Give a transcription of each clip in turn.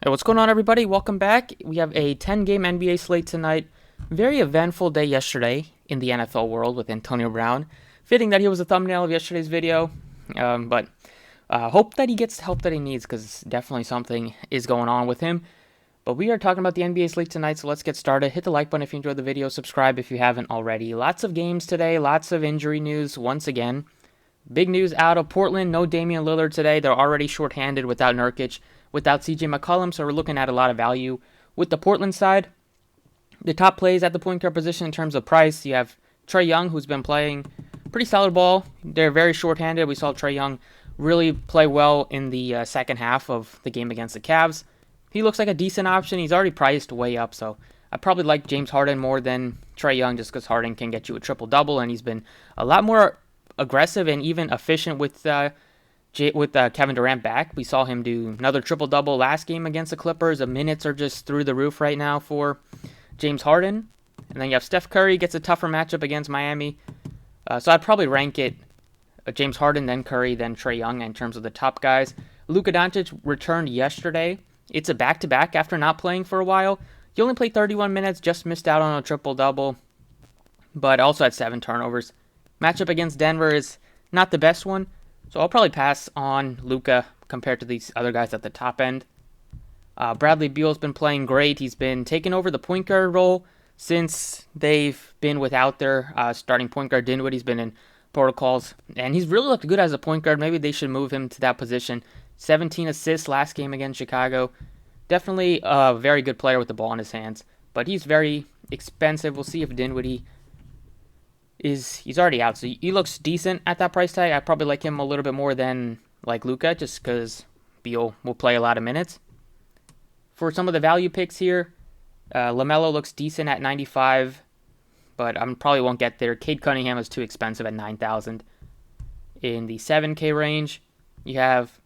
Hey, what's going on, everybody? Welcome back. We have a 10-game NBA slate tonight. Very eventful day yesterday in the NFL world with Antonio Brown. Fitting that he was the thumbnail of yesterday's video, but hope that he gets the help that he needs because definitely something is going on with him. But we are talking about the NBA slate tonight, so let's get started. Hit the like button if you enjoyed the video. Subscribe if you haven't already. Lots of games today. Lots of injury news once again. Big news out of Portland. No Damian Lillard today. They're already shorthanded without Nurkic, without CJ McCollum, so we're looking at a lot of value. With the Portland side, the top plays at the point guard position in terms of price, you have Trae Young, who's been playing pretty solid ball. They're very shorthanded. We saw Trae Young really play well in the second half of the game against the Cavs. He looks like a decent option. He's already priced way up, so I probably like James Harden more than Trae Young just because Harden can get you a triple-double, and he's been a lot more aggressive and even efficient with Kevin Durant back. We saw him do another triple-double last game against the Clippers. The minutes are just through the roof right now for James Harden. And then you have Steph Curry gets a tougher matchup against Miami. So I'd probably rank it James Harden, then Curry, then Trae Young in terms of the top guys. Luka Doncic returned yesterday. It's a back-to-back after not playing for a while. He only played 31 minutes, just missed out on a triple-double, but also had 7 turnovers. Matchup against Denver is not the best one, so I'll probably pass on Luka compared to these other guys at the top end. Bradley Beal's been playing great. He's been taking over the point guard role since they've been without their starting point guard Dinwiddie. He's been in protocols, and he's really looked good as a point guard. Maybe they should move him to that position. 17 assists last game against Chicago. Definitely a very good player with the ball in his hands, but he's very expensive. We'll see if Dinwiddie he's already out, so he looks decent at that price tag. I probably like him a little bit more than like Luka, just because Beal will play a lot of minutes. For some of the value picks here, LaMelo looks decent at 95, but I probably won't get there. Cade Cunningham is too expensive at 9,000. In the 7K range, you have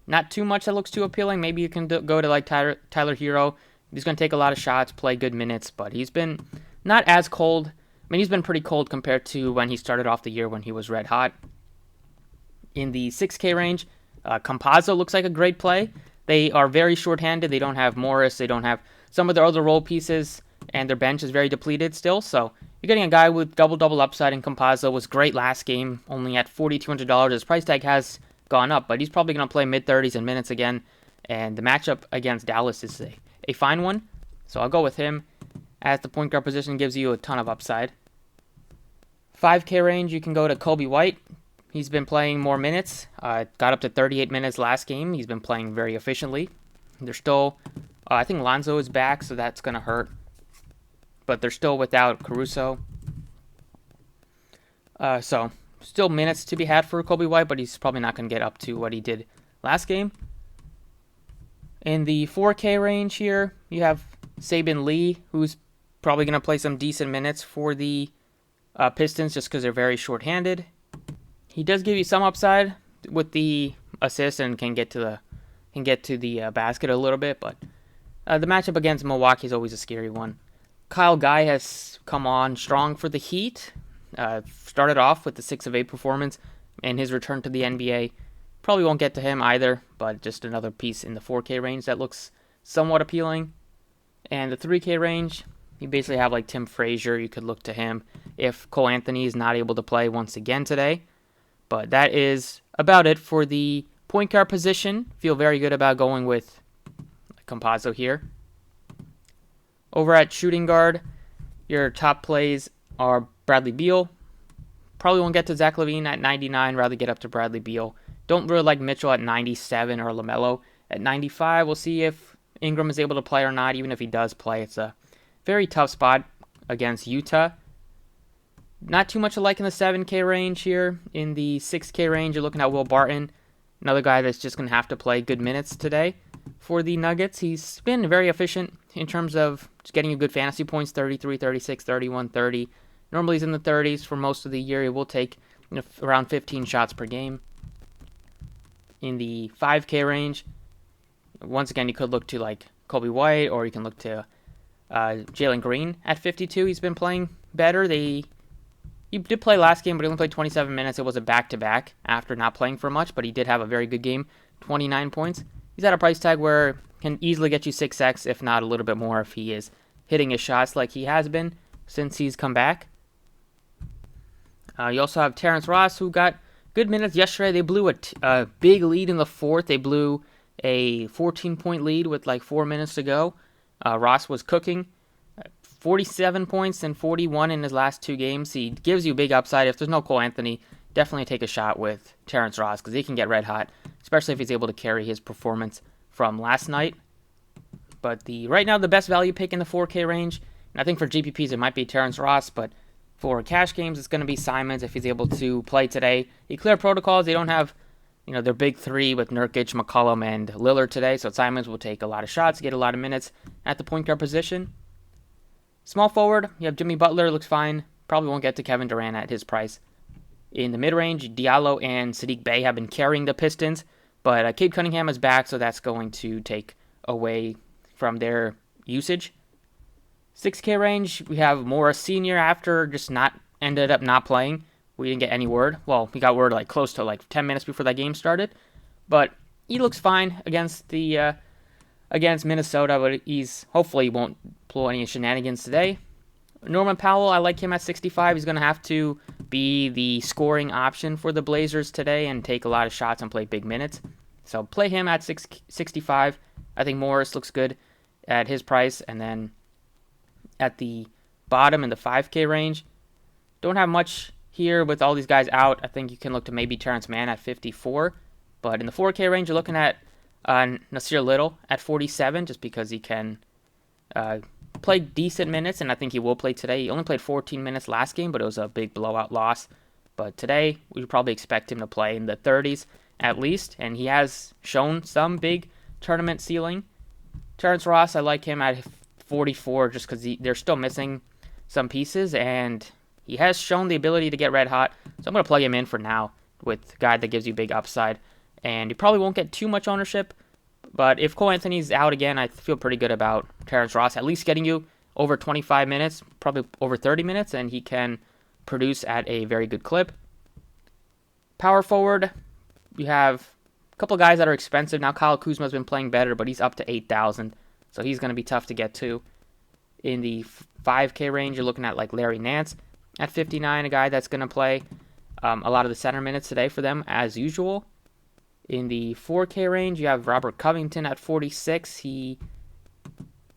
not too much that looks too appealing. Maybe you can go to like Tyler Hero. He's going to take a lot of shots, play good minutes, but he's been not as cold. I mean, he's been pretty cold compared to when he started off the year when he was red hot. In the 6K range, Campazzo looks like a great play. They are very shorthanded. They don't have Morris. They don't have some of their other role pieces, and their bench is very depleted still. So you're getting a guy with double-double upside, and Campazzo was great last game, only at $4,200. His price tag has gone up, but he's probably going to play mid-30s in minutes again, and the matchup against Dallas is a fine one. So I'll go with him. As the point guard position gives you a ton of upside. 5K range, you can go to Kobe White. He's been playing more minutes. Got up to 38 minutes last game. He's been playing very efficiently. They're still, I think Lonzo is back, so that's going to hurt. But they're still without Caruso. So still minutes to be had for Kobe White, but he's probably not going to get up to what he did last game. In the 4K range here, you have Sabin Lee, who's probably going to play some decent minutes for the Pistons just because they're very short-handed. He does give you some upside with the assist and can get to the basket a little bit, but the matchup against Milwaukee is always a scary one. Kyle Guy has come on strong for the Heat. Started off with the 6 of 8 performance, and his return to the NBA probably won't get to him either, but just another piece in the 4K range that looks somewhat appealing. And the 3K range, you basically have like Tim Frazier. You could look to him if Cole Anthony is not able to play once again today. But that is about it for the point guard position. Feel very good about going with Campazzo here. Over at shooting guard, your top plays are Bradley Beal. Probably won't get to Zach LaVine at 99. Rather get up to Bradley Beal. Don't really like Mitchell at 97 or LaMelo at 95. We'll see if Ingram is able to play or not. Even if he does play, it's a very tough spot against Utah. Not too much alike in the 7K range here. In the 6K range, you're looking at Will Barton, another guy that's just going to have to play good minutes today for the Nuggets. He's been very efficient in terms of just getting you good fantasy points, 33, 36, 31, 30. Normally he's in the 30s for most of the year. He will take around 15 shots per game. In the 5K range, once again, you could look to like Kobe White, or you can look to Jalen Green at 52. He's been playing better. He did play last game, but he only played 27 minutes. It was a back-to-back after not playing for much, but he did have a very good game, 29 points. He's at a price tag where can easily get you 6x, if not a little bit more if he is hitting his shots like he has been since he's come back. You also have Terrence Ross, who got good minutes yesterday. They blew a big lead in the fourth. They blew a 14-point lead with like 4 minutes to go. Ross was cooking. 47 points and 41 in his last 2 games. He gives you big upside. If there's no Cole Anthony, definitely take a shot with Terrence Ross because he can get red hot, especially if he's able to carry his performance from last night. But right now the best value pick in the 4K range, and I think for GPPs it might be Terrence Ross, but for cash games it's going to be Simons if he's able to play today. He cleared protocols. They don't have their big three with Nurkic, McCollum, and Lillard today, so Simons will take a lot of shots, get a lot of minutes at the point guard position. Small forward, you have Jimmy Butler, looks fine. Probably won't get to Kevin Durant at his price. In the mid-range, Diallo and Sadiq Bey have been carrying the Pistons, but Cade Cunningham is back, so that's going to take away from their usage. 6K range, we have Morris Sr. after just ended up not playing. We didn't get any word. Well, we got word close to 10 minutes before that game started, but he looks fine against Minnesota, but hopefully he won't pull any shenanigans today. Norman Powell, I like him at 65. He's going to have to be the scoring option for the Blazers today and take a lot of shots and play big minutes. So play him at 65. I think Morris looks good at his price. And then at the bottom in the 5K range, don't have much here with all these guys out. I think you can look to maybe Terrence Mann at 54. But in the 4K range, you're looking at Nasir Little at 47 just because he can play decent minutes, and I think he will play today. He only played 14 minutes last game, but it was a big blowout loss. But today, we would probably expect him to play in the 30s at least, and he has shown some big tournament ceiling. Terrence Ross, I like him at 44 just because they're still missing some pieces, and he has shown the ability to get red hot. So I'm going to plug him in for now with a guy that gives you big upside. And you probably won't get too much ownership, but if Cole Anthony's out again, I feel pretty good about Terrence Ross at least getting you over 25 minutes, probably over 30 minutes, and he can produce at a very good clip. Power forward, you have a couple guys that are expensive. Now Kyle Kuzma's been playing better, but he's up to 8,000, so he's going to be tough to get to. In the 5K range, you're looking at Larry Nance at 59, a guy that's going to play a lot of the center minutes today for them as usual. In the 4K range, you have Robert Covington at 46. He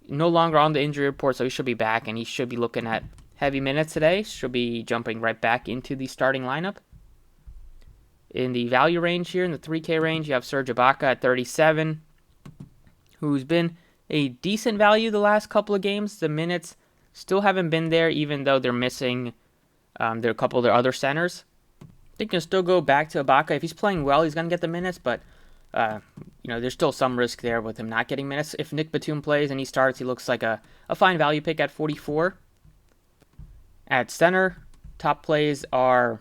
no longer on the injury report, so he should be back, and he should be looking at heavy minutes today. Should be jumping right back into the starting lineup. In the value range here, in the 3K range, you have Serge Ibaka at 37, who's been a decent value the last couple of games. The minutes still haven't been there, even though they're missing a couple of their other centers. They can still go back to Ibaka. If he's playing well, he's going to get the minutes, but there's still some risk there with him not getting minutes. If Nick Batum plays and he starts, he looks like a fine value pick at 44. At center, top plays are,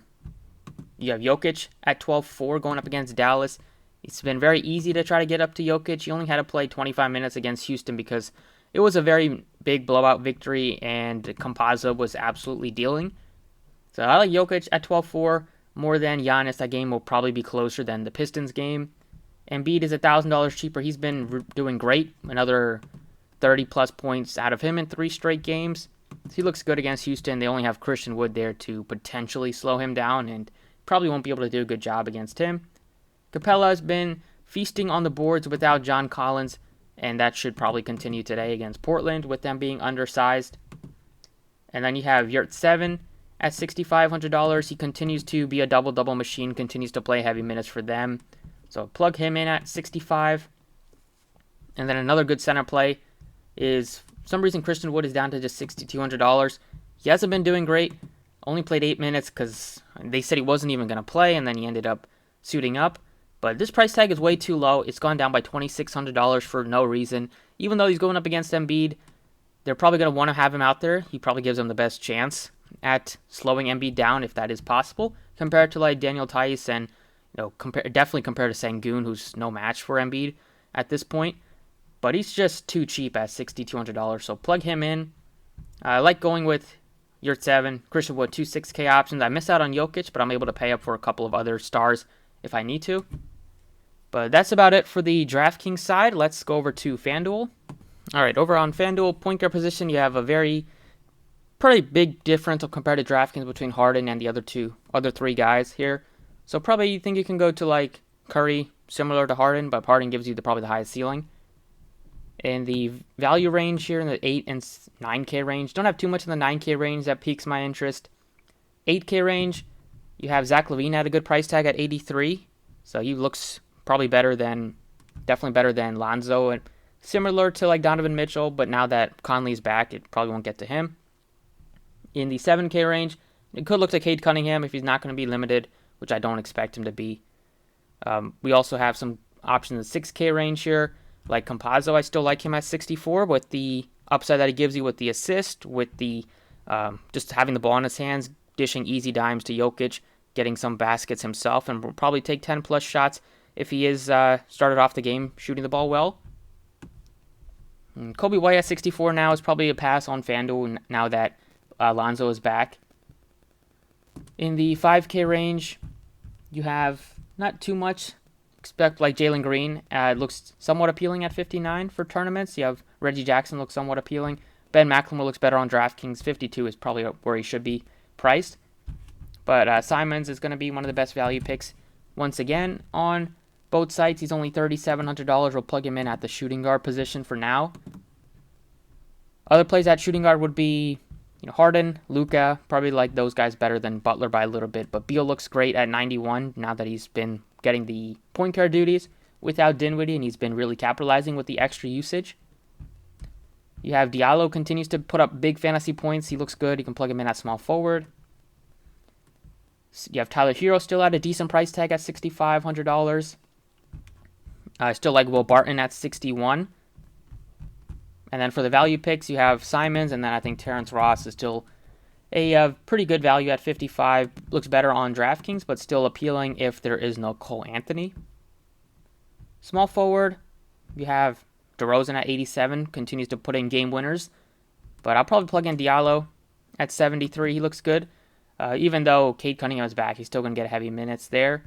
you have Jokic at 12-4 going up against Dallas. It's been very easy to try to get up to Jokic. He only had to play 25 minutes against Houston because it was a very big blowout victory and Campazzo was absolutely dealing. So I like Jokic at 12-4. More than Giannis. That game will probably be closer than the Pistons game. Embiid is $1,000 cheaper. He's been doing great. Another 30-plus points out of him in 3 straight games. He looks good against Houston. They only have Christian Wood there to potentially slow him down and probably won't be able to do a good job against him. Capella has been feasting on the boards without John Collins, and that should probably continue today against Portland with them being undersized. And then you have Yurt 7 at $6,500. He continues to be a double-double machine, continues to play heavy minutes for them. So plug him in at 65. And then another good center play is, for some reason, Christian Wood is down to just $6,200. He hasn't been doing great. Only played 8 minutes because they said he wasn't even going to play, and then he ended up suiting up. But this price tag is way too low. It's gone down by $2,600 for no reason. Even though he's going up against Embiid, they're probably going to want to have him out there. He probably gives them the best chance at slowing Embiid down if that is possible, compared to Daniel Tice and definitely compared to Sengun, who's no match for Embiid at this point. But he's just too cheap at $6,200, so plug him in. I like going with Yurt 7, Christian Wood, 2 6K options. I miss out on Jokic, but I'm able to pay up for a couple of other stars if I need to. But that's about it for the DraftKings side. Let's go over to FanDuel. All right, over on FanDuel, point guard position, you have a pretty big difference compared to DraftKings between Harden and the other three guys here. So probably you think you can go to like Curry, similar to Harden, but Harden gives you probably the highest ceiling. In the value range here, in the 8 and 9K range, don't have too much in the 9K range that piques my interest. 8K range, you have Zach LaVine at a good price tag at 83, so he looks probably definitely better than Lonzo, and similar to like Donovan Mitchell, but now that Conley's back, it probably won't get to him. In the 7K range, it could look like Cade Cunningham if he's not going to be limited, which I don't expect him to be. We also have some options in the 6K range here, like Campazzo. I still like him at 64 with the upside that he gives you with the assist, with the just having the ball in his hands, dishing easy dimes to Jokic, getting some baskets himself, and will probably take 10 plus shots if he is started off the game shooting the ball well. And Kobe White at 64 now is probably a pass on FanDuel now that Lonzo is back. In the 5K range, you have not too much. Expect like Jalen Green looks somewhat appealing at 59 for tournaments. You have Reggie Jackson looks somewhat appealing. Ben McLemore looks better on DraftKings. 52 is probably where he should be priced. But Simons is going to be one of the best value picks. Once again, on both sites, he's only $3,700. We'll plug him in at the shooting guard position for now. Other plays at shooting guard would be Harden, Luka, probably like those guys better than Butler by a little bit. But Beal looks great at 91 now that he's been getting the point guard duties without Dinwiddie, and he's been really capitalizing with the extra usage. You have Diallo continues to put up big fantasy points. He looks good. You can plug him in at small forward. You have Tyler Hero still at a decent price tag at $6,500. I still like Will Barton at 61. And then for the value picks, you have Simons, and then I think Terrence Ross is still a pretty good value at 55. Looks better on DraftKings, but still appealing if there is no Cole Anthony. Small forward, you have DeRozan at 87, continues to put in game winners. But I'll probably plug in Diallo at 73. He looks good. Even though Cade Cunningham is back, he's still going to get heavy minutes there.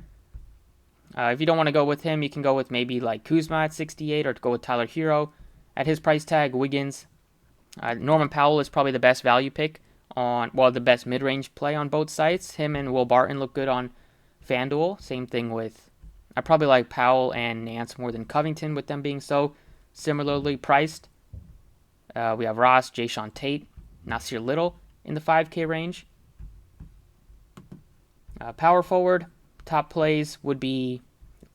If you don't want to go with him, you can go with maybe like Kuzma at 68 or go with Tyler Hero at his price tag, Wiggins. Norman Powell is probably the best value pick the best mid-range play on both sites. Him and Will Barton look good on FanDuel. Same thing with, I probably like Powell and Nance more than Covington with them being so similarly priced. We have Ross, Jayshawn Tate, Nasir Little in the 5K range. Power forward, top plays would be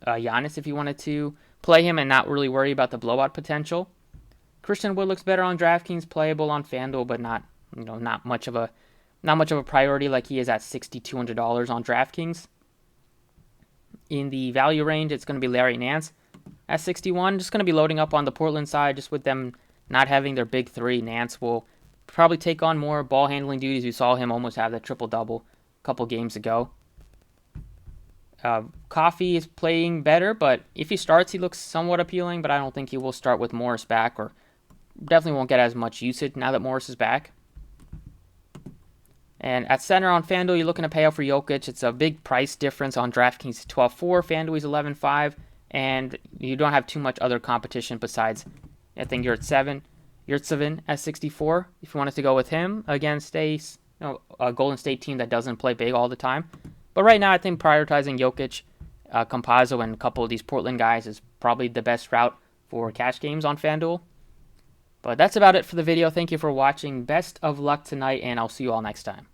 Giannis if you wanted to play him and not really worry about the blowout potential. Christian Wood looks better on DraftKings, playable on FanDuel, but not much of a priority like he is at $6,200 on DraftKings. In the value range, it's going to be Larry Nance at 61. Just going to be loading up on the Portland side, just with them not having their big three. Nance will probably take on more ball handling duties. We saw him almost have that triple-double a couple games ago. Coffee is playing better, but if he starts, he looks somewhat appealing, but I don't think he will start with Morris back, or definitely won't get as much usage now that Morris is back. And at center on FanDuel, you're looking to pay out for Jokic. It's a big price difference on DraftKings 12.4, FanDuel is 11.5, and you don't have too much other competition besides, I think, Yurtseven at 64. If you wanted to go with him against a Golden State team that doesn't play big all the time. But right now, I think prioritizing Jokic, Campazzo, and a couple of these Portland guys is probably the best route for cash games on FanDuel. But that's about it for the video. Thank you for watching. Best of luck tonight, and I'll see you all next time.